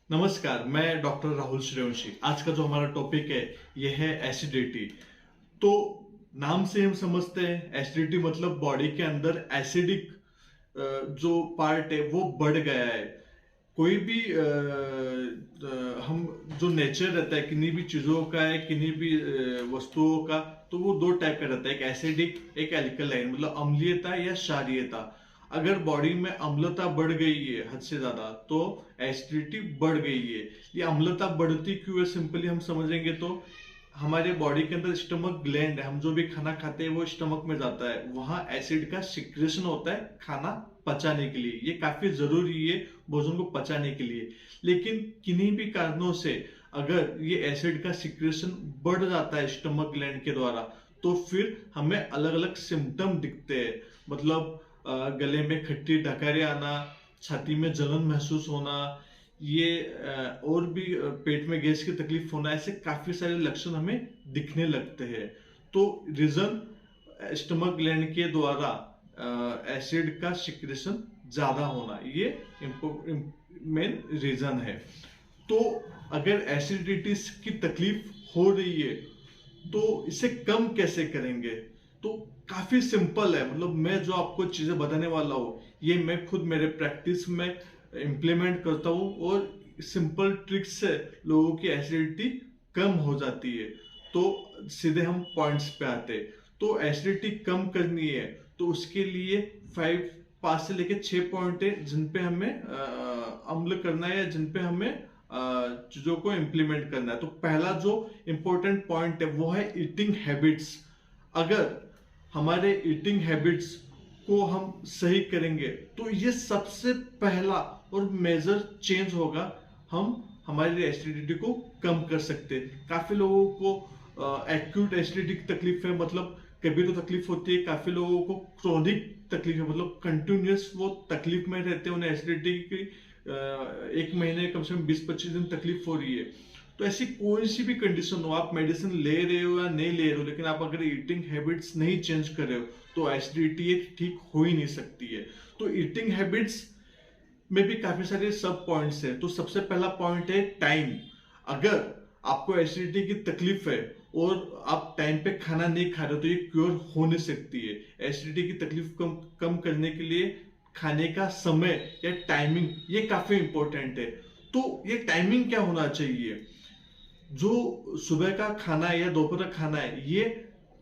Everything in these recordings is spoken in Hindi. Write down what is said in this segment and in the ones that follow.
नमस्कार, मैं डॉक्टर राहुल श्रेयवंशी। आज का जो हमारा टॉपिक है यह है एसिडिटी। तो नाम से हम समझते हैं एसिडिटी मतलब बॉडी के अंदर एसिडिक जो पार्ट है वो बढ़ गया है। कोई भी हम जो नेचर रहता है किन्हीं भी चीजों का है, किन्हीं भी वस्तुओं का, तो वो दो टाइप का रहता है, एक एसिडिक एक एल्कलाइन, मतलब अम्लीयता या क्षारीयता। अगर बॉडी में अम्लता बढ़ गई है हद से ज्यादा तो एसिडिटी बढ़ गई है। ये अम्लता बढ़ती क्यों है, सिंपली हम समझेंगे तो हमारे बॉडी के अंदर स्टमक ग्लैंड है, हम जो भी खाना खाते हैं वो स्टमक में जाता है, वहां एसिड का सिक्रेशन होता है खाना पचाने के लिए। ये काफी जरूरी है भोजन को पचाने के लिए। लेकिन किन्हीं भी कारणों से अगर ये एसिड का सिक्रेशन बढ़ जाता है स्टमक ग्लैंड के द्वारा, तो फिर हमें अलग अलग सिम्टम दिखते हैं। मतलब गले में खट्टी डकारें आना, छाती में जलन महसूस होना, ये और भी पेट में गैस की तकलीफ होना, ऐसे काफी सारे लक्षण हमें दिखने लगते हैं। तो रीजन स्टमक ग्लैंड के द्वारा एसिड का सिक्रेशन ज्यादा होना, ये मेन रीजन है। तो अगर एसिडिटीज की तकलीफ हो रही है तो इसे कम कैसे करेंगे? तो काफी सिंपल है। मतलब मैं जो आपको चीजें बताने वाला हूँ ये मैं खुद मेरे प्रैक्टिस में इम्प्लीमेंट करता हूँ और सिंपल ट्रिक्स से लोगों की एसिडिटी कम हो जाती है। तो सीधे हम पॉइंट्स पे आते हैं। तो एसिडिटी कम करनी है तो उसके लिए 5 से लेके 6 पॉइंट है जिन पे हमें अमल करना है या जिन पे हमें चीजों को इम्प्लीमेंट करना है। तो पहला जो इंपॉर्टेंट पॉइंट है वो है ईटिंग हैबिट्स। अगर हमारे ईटिंग हैबिट्स को हम सही करेंगे तो ये सबसे पहला और मेजर चेंज होगा। हम हमारी एसिडिटी को कम कर सकते हैं। काफी लोगों को एक्यूट एसिडिटी की तकलीफ है, मतलब कभी तो तकलीफ होती है। काफी लोगों को क्रोनिक तकलीफ है, मतलब कंटिन्यूस वो तकलीफ में रहते हैं, उन्हें एसिडिटी की एक महीने कम से कम 20-25 दिन तकलीफ हो रही है। तो ऐसी कोई सी भी कंडीशन हो, आप मेडिसिन ले रहे हो या नहीं ले रहे हो, लेकिन आप अगर ईटिंग हैबिट्स नहीं चेंज कर रहे हो तो एसिडिटी ठीक हो ही नहीं सकती है। तो ईटिंग हैबिट्स में भी काफी सारे सब पॉइंट्स है। तो सबसे पहला पॉइंट है टाइम। अगर आपको एसिडिटी की तकलीफ है और आप टाइम पे खाना नहीं खा रहे हो तो ये क्योर हो नहीं सकती है। एसिडिटी की तकलीफ कम करने के लिए खाने का समय या टाइमिंग ये काफी इंपॉर्टेंट है। तो ये टाइमिंग क्या होना चाहिए? जो सुबह का खाना है या दोपहर का खाना है ये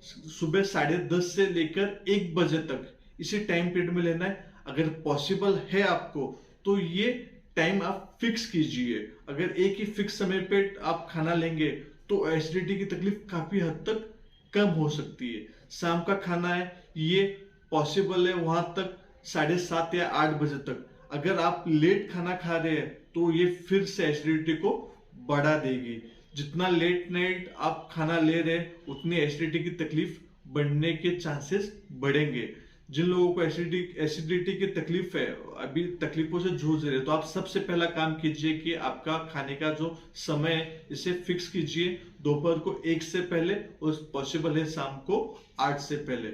सुबह 10:30 से लेकर 1 बजे तक इसी टाइम पीरियड में लेना है। अगर पॉसिबल है आपको तो ये टाइम आप फिक्स कीजिए। अगर एक ही फिक्स समय पे आप खाना लेंगे तो एसिडिटी की तकलीफ काफी हद तक कम हो सकती है। शाम का खाना है ये पॉसिबल है वहां तक 7:30 या 8 बजे तक। अगर आप लेट खाना खा रहे हैं तो ये फिर से एसिडिटी को बढ़ा देगी। जितना लेट नाइट आप खाना ले रहे हैं उतनी एसिडिटी की तकलीफ बढ़ने के चांसेस बढ़ेंगे। जिन लोगों को एसिडिटी की तकलीफ है, अभी तकलीफों से जूझ रहे हैं, तो आप सबसे पहला काम कीजिए कि आपका खाने का जो समय है इसे फिक्स कीजिए। दोपहर को 1 से पहले और पॉसिबल है शाम को 8 से पहले।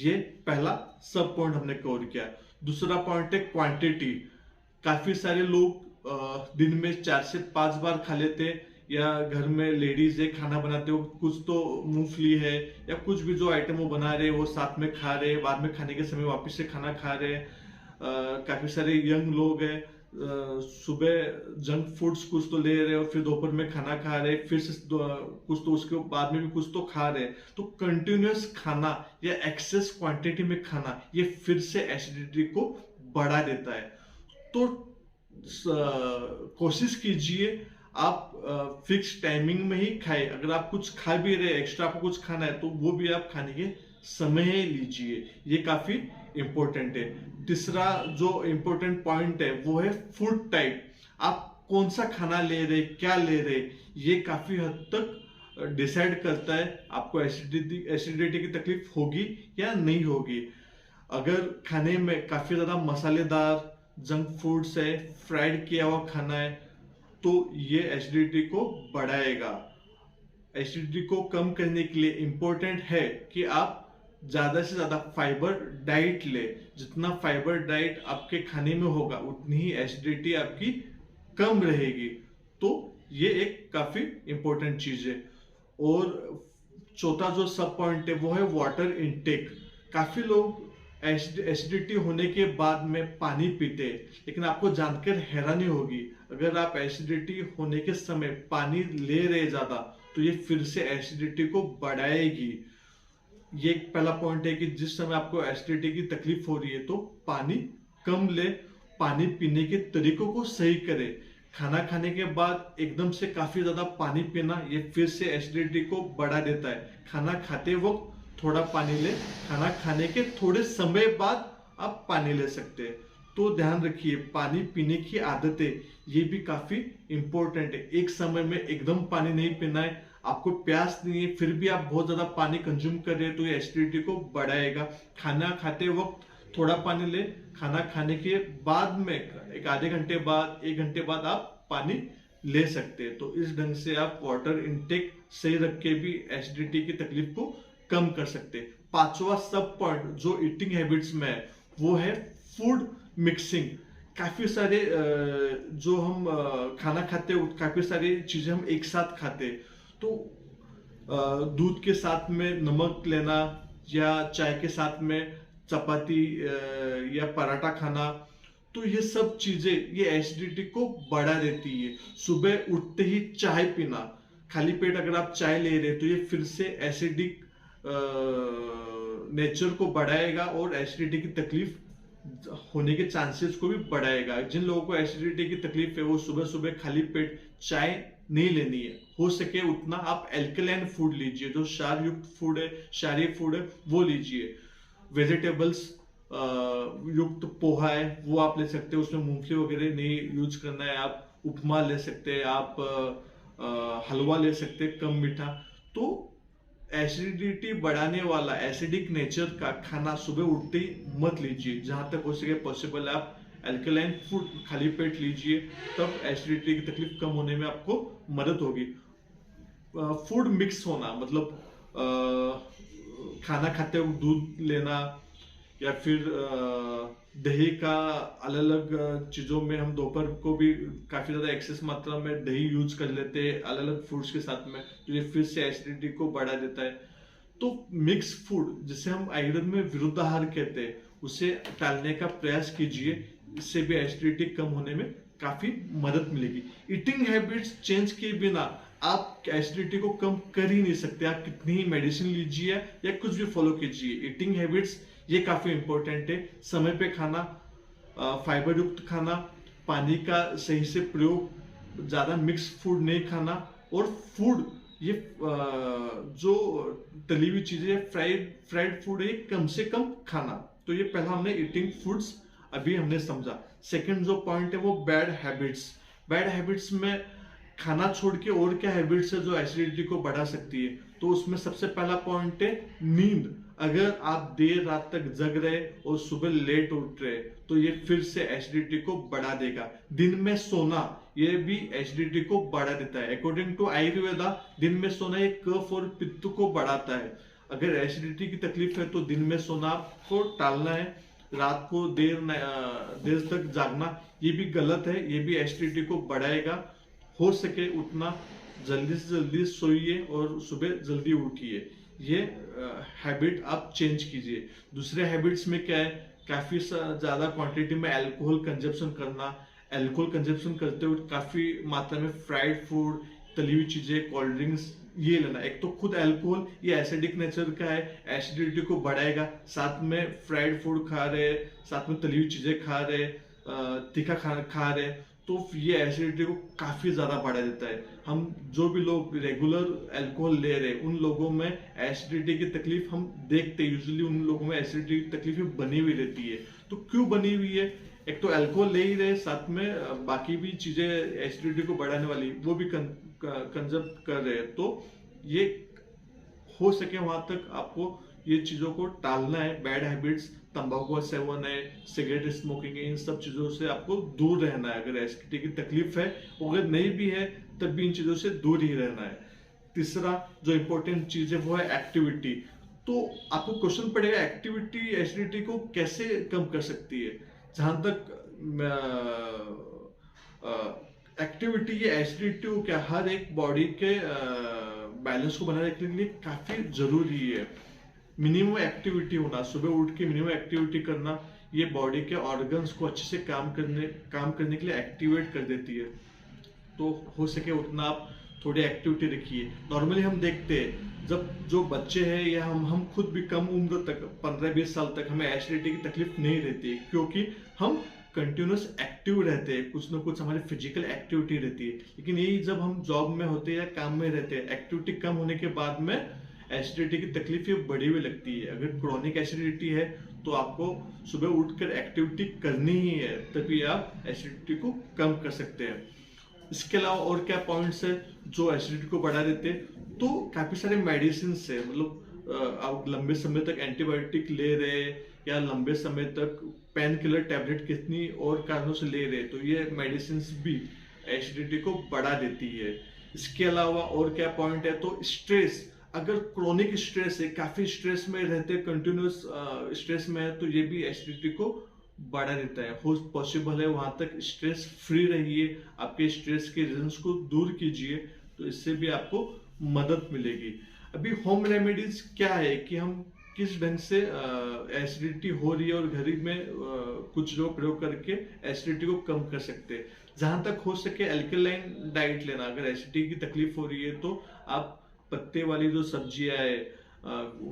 ये पहला सब पॉइंट हमने कवर किया। दूसरा पॉइंट है क्वांटिटी। काफी सारे लोग दिन में 4 से 5 बार खा लेते हैं, या घर में लेडीज है खाना बनाते हो, कुछ तो मूंगफली है या कुछ भी जो आइटम वो बना रहे हैं वो साथ में खा रहे हैं, बाद में खाने के समय वापस से खाना खा रहे हैं। काफी सारे यंग लोग हैं, सुबह जंक फूड्स कुछ तो ले रहे हैं और फिर दोपहर में खाना खा रहे हैं, फिर से कुछ तो उसके बाद में भी कुछ तो खा रहे हैं। तो कंटिन्यूअस खाना या एक्सेस क्वांटिटी में खाना ये फिर से एसिडिटी को बढ़ा देता है। तो कोशिश कीजिए आप फिक्स टाइमिंग में ही खाए। अगर आप कुछ खा भी रहे एक्स्ट्रा आपको कुछ खाना है तो वो भी आप खाने के समय लीजिए। ये काफी इंपॉर्टेंट है। तीसरा जो इंपॉर्टेंट पॉइंट है वो है फूड टाइप। आप कौन सा खाना ले रहे, क्या ले रहे, ये काफी हद तक डिसाइड करता है आपको एसिडिटी की तकलीफ होगी या नहीं होगी। अगर खाने में काफी ज्यादा मसालेदार जंक फूड्स है, फ्राइड किया हुआ खाना है, तो ये एसिडिटी को बढ़ाएगा। एसिडिटी को कम करने के लिए इंपॉर्टेंट है कि आप ज्यादा से ज्यादा फाइबर डाइट ले। जितना फाइबर डाइट आपके खाने में होगा उतनी ही एसिडिटी आपकी कम रहेगी। तो ये एक काफी इंपॉर्टेंट चीज है। और चौथा जो सब पॉइंट है वो है वाटर इनटेक। काफी लोग एसिडिटी होने के बाद में पानी पीते हैं, लेकिन आपको जानकर हैरानी होगी, अगर आप एसिडिटी होने के समय पानी ले रहे ज्यादा तो ये फिर से एसिडिटी को बढ़ाएगी। ये एक पहला पॉइंट है कि जिस समय आपको एसिडिटी की तकलीफ हो रही है तो पानी कम ले, पानी पीने के तरीकों को सही करे। खाना खाने के बाद एकदम से काफी ज्यादा पानी पीना ये फिर से एसिडिटी को बढ़ा देता है। खाना खाते वक्त थोड़ा पानी ले, खाना खाने के थोड़े समय बाद आप पानी ले सकते हैं। तो ध्यान रखिए, पानी पीने की आदतें ये भी काफी इंपॉर्टेंट है। एक समय में एकदम पानी नहीं पीना है। आपको प्यास नहीं है फिर भी आप बहुत ज्यादा पानी कंज्यूम कर रहे हैं तो ये एसिडिटी को बढ़ाएगा। खाना खाते वक्त थोड़ा पानी ले, खाना खाने के बाद में एक आधे घंटे बाद, 1 घंटे बाद आप पानी ले सकते हैं। तो इस ढंग से आप वाटर इनटेक सही रख के भी एसिडिटी की तकलीफ को कम कर सकते हैं। पांचवा सब पॉइंट जो ईटिंग हैबिट्स में है वो है फूड मिक्सिंग। काफी सारे जो हम खाना खाते हैं, काफी सारी चीजें हम एक साथ खाते हैं। तो दूध के साथ में नमक लेना या चाय के साथ में चपाती या पराठा खाना, तो ये सब चीजें ये एसिडिटी को बढ़ा देती है। सुबह उठते ही चाय पीना, खाली पेट अगर आप चाय ले रहे तो ये फिर से एसिडिक नेचर को बढ़ाएगा और एसिडिटी की तकलीफ होने के चांसेस को भी बढ़ाएगा। जिन लोगों को एसिडिटी की तकलीफ है वो सुबह सुबह खाली पेट चाय नहीं लेनी है। हो सके उतना आप एल्कलाइन फूड लीजिए, जो क्षार युक्त फूड है, क्षारीय फूड है वो लीजिए। वेजिटेबल्स युक्त पोहा है वो आप ले सकते हैं, उसमें मूंगफली वगैरह नहीं यूज करना है। आप उपमा ले सकते हैं, आप हलवा ले सकते हैं कम मीठा। तो एसिडिटी बढ़ाने वाला एसिडिक नेचर का खाना सुबह उठते ही मत लीजिए। जहां तक हो सके पॉसिबल आप एल्कलाइन फूड खाली पेट लीजिए, तब एसिडिटी की तकलीफ कम होने में आपको मदद होगी। फूड मिक्स होना मतलब खाना खाते हुए दूध लेना या फिर दही का अलग अलग चीजों में, हम दोपहर को भी काफी ज्यादा एक्सेस मात्रा में दही यूज कर लेते हैं अलग अलग फूड्स के साथ में, तो ये फिर से एसिडिटी को बढ़ा देता है। तो मिक्स फूड जिसे हम आयुर्वेद में विरुद्धाहार कहते हैं उसे टालने का प्रयास कीजिए, इससे भी एसिडिटी कम होने में काफी मदद मिलेगी। ईटिंग हैबिट्स चेंज किए बिना आप एसिडिटी को कम कर ही नहीं सकते। आप कितनी ही मेडिसिन लीजिए या कुछ भी फॉलो कीजिए, ईटिंग हैबिट्स ये काफी इंपॉर्टेंट है। समय पे खाना, फाइबर युक्त खाना, पानी का सही से प्रयोग, ज्यादा मिक्स फूड नहीं खाना, और फूड ये जो तली हुई चीजें फ्राइड फूड है कम से कम खाना। तो ये पहला हमने ईटिंग फूड्स अभी हमने समझा। सेकंड जो पॉइंट है वो बैड हैबिट्स। बैड हैबिट्स में खाना छोड़ के और क्या हैबिट्स है जो एसिडिटी को बढ़ा सकती है, तो उसमें सबसे पहला पॉइंट है नींद। अगर आप देर रात तक जग रहे और सुबह लेट उठ रहे तो ये फिर से एसिडिटी को बढ़ा देगा। दिन में सोना ये भी एसिडिटी को बढ़ा देता है। अकॉर्डिंग टू आयुर्वेदा दिन में सोना ये कफ और पित्त को बढ़ाता है। अगर एसिडिटी की तकलीफ है तो दिन में सोना आपको टालना है। रात को देर तक जागना ये भी गलत है, ये भी एसिडिटी को बढ़ाएगा। हो सके उतना जल्दी से जल्दी सोइए और सुबह जल्दी उठिए। ये हैबिट आप चेंज कीजिए। दूसरे हैबिट्स में क्या है, काफी ज्यादा क्वांटिटी में अल्कोहल कंजप्शन करना। अल्कोहल कंजप्शन करते हुए काफी मात्रा में फ्राइड फूड, तली हुई चीजें, कोल्ड ड्रिंक्स ये लेना। एक तो खुद अल्कोहल ये एसिडिक नेचर का है, एसिडिटी को बढ़ाएगा। साथ में फ्राइड फूड खा रहे, साथ में तली हुई चीजें खा रहे, तीखा खाना खा रहे, तो ये एसिडिटी को काफी ज्यादा बढ़ा देता है। हम जो भी लोग रेगुलर अल्कोहल ले रहे उन लोगों में एसिडिटी की तकलीफ हम देखते हैं। यूजुअली उन लोगों में एसिडिटी की तकलीफ बनी हुई रहती है। तो क्यों बनी हुई है? एक तो अल्कोहल ले ही रहे, साथ में बाकी भी चीजें एसिडिटी को बढ़ाने वाली वो भी कंजप्ट कर रहे हैं। तो ये हो सके वहां तक आपको ये चीजों को टालना है। बैड हैबिट्स, तंबाकू का सेवन है, सिगरेट स्मोकिंग है, इन सब चीजों से आपको दूर रहना है। अगर एसिडिटी की तकलीफ है, अगर नहीं भी है तब भी इन चीजों से दूर ही रहना है। तीसरा जो इंपॉर्टेंट चीज है वो है एक्टिविटी। तो आपको क्वेश्चन पड़ेगा एक्टिविटी एसिडिटी को कैसे कम कर सकती है। जहां तक एक्टिविटी, ये एसिडिटी को क्या हर एक बॉडी के बैलेंस को बनाए रखने के लिए काफी जरूरी है। मिनिमम एक्टिविटी होना, सुबह उठ के मिनिमम एक्टिविटी करना, ये बॉडी के ऑर्गन्स को अच्छे से काम करने के लिए एक्टिवेट कर देती है। तो हो सके उतना आप थोड़ी एक्टिविटी रखिए। नॉर्मली हम देखते हैं जब जो बच्चे हैं या हम खुद भी कम उम्र तक 15-20 साल तक हमें एसिडिटी की तकलीफ नहीं रहती है, क्योंकि हम कंटिन्यूस एक्टिव रहते हैं, कुछ ना कुछ हमारी फिजिकल एक्टिविटी रहती है। लेकिन यही जब हम जॉब में होते हैं या काम में रहते हैं, एक्टिविटी कम होने के बाद में एसिडिटी की तकलीफ ये बढ़ी हुई लगती है। अगर क्रोनिक एसिडिटी है तो आपको सुबह उठकर एक्टिविटी करनी ही है, तभी आप एसिडिटी को कम कर सकते हैं। इसके अलावा और क्या पॉइंट्स है जो एसिडिटी को बढ़ा देते हैं? तो काफी सारे मेडिसिन है, मतलब आप लंबे समय तक एंटीबायोटिक ले रहे या लंबे समय तक पेन किलर टैबलेट कितनी और कारणों से ले रहे, तो ये मेडिसिन भी एसिडिटी को बढ़ा देती है। इसके अलावा और क्या पॉइंट है? तो स्ट्रेस, अगर क्रोनिक स्ट्रेस है, काफी स्ट्रेस में रहते, कंटिन्यूस स्ट्रेस में है, तो ये भी एसिडिटी को बढ़ा देता है। हो पॉसिबल है वहां तक स्ट्रेस फ्री रहिए, आपके स्ट्रेस के रीजंस को दूर कीजिए, तो इससे भी आपको मदद मिलेगी। अभी होम रेमेडीज क्या है कि हम किस ढंग से एसिडिटी हो रही है और घर में कुछ लोग प्रयोग करके एसिडिटी को कम कर सकते हैं। जहां तक हो सके अल्कलाइन डाइट लेना। अगर एसिडिटी की तकलीफ हो रही है तो आप पत्ते वाली जो सब्जियां है,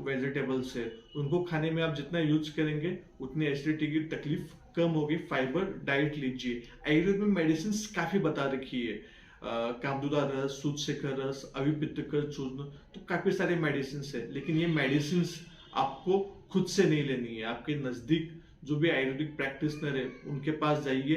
वेजिटेबल्स है, उनको खाने में आप जितना यूज करेंगे उतनी एसिडिटी की तकलीफ कम होगी। फाइबर डाइट लीजिए। आयुर्वेद में मेडिसिन काफी बता रखी है, कामधुदा रस, सूदशेखर रस, अविपित्तकर चूर्ण, तो काफी सारे मेडिसिन है। लेकिन ये मेडिसिन आपको खुद से नहीं लेनी है, आपके नजदीक जो भी आयुर्वेदिक प्रैक्टिशनर है उनके पास जाइए।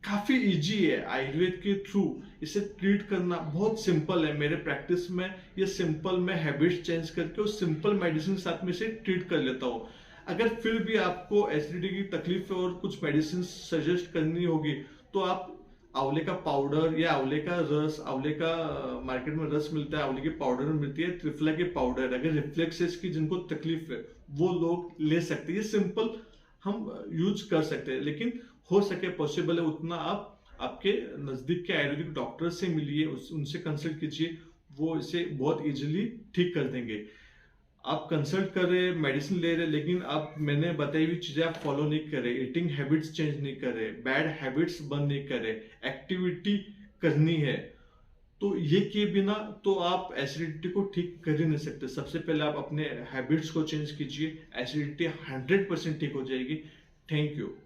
काफी इजी है आयुर्वेद के थ्रू इसे ट्रीट करना, बहुत सिंपल है। मेरे प्रैक्टिस में ये सिंपल, मैं हैबिट्स चेंज करके उस सिंपल मेडिसिन के साथ में इसे ट्रीट कर लेता हूँ। अगर फिर भी आपको एसिडिटी की तकलीफ है और कुछ मेडिसिन सजेस्ट करनी होगी तो आप आंवले का पाउडर या आंवले का रस, आंवले का मार्केट में रस मिलता है, आंवले की पाउडर मिलती है, त्रिफला के पाउडर, अगर रिफ्लेक्सेस की जिनको तकलीफ है वो लोग ले सकते हैं। ये सिंपल हम यूज कर सकते हैं, लेकिन हो सके पॉसिबल है उतना आप आपके नजदीक के आयुर्वेदिक डॉक्टर से मिलिए, उनसे कंसल्ट कीजिए, वो इसे बहुत इजीली ठीक कर देंगे। आप कंसल्ट कर रहे, मेडिसिन ले रहे, लेकिन आप मैंने बताई हुई चीजें आप फॉलो नहीं कर रहे, ईटिंग हैबिट्स चेंज नहीं कर रहे, बैड हैबिट्स बंद नहीं कर रहे, एक्टिविटी करनी है, तो ये किए बिना तो आप एसिडिटी को ठीक कर ही नहीं सकते। सबसे पहले आप अपने हैबिट्स को चेंज कीजिए, एसिडिटी 100% ठीक हो जाएगी। Thank you.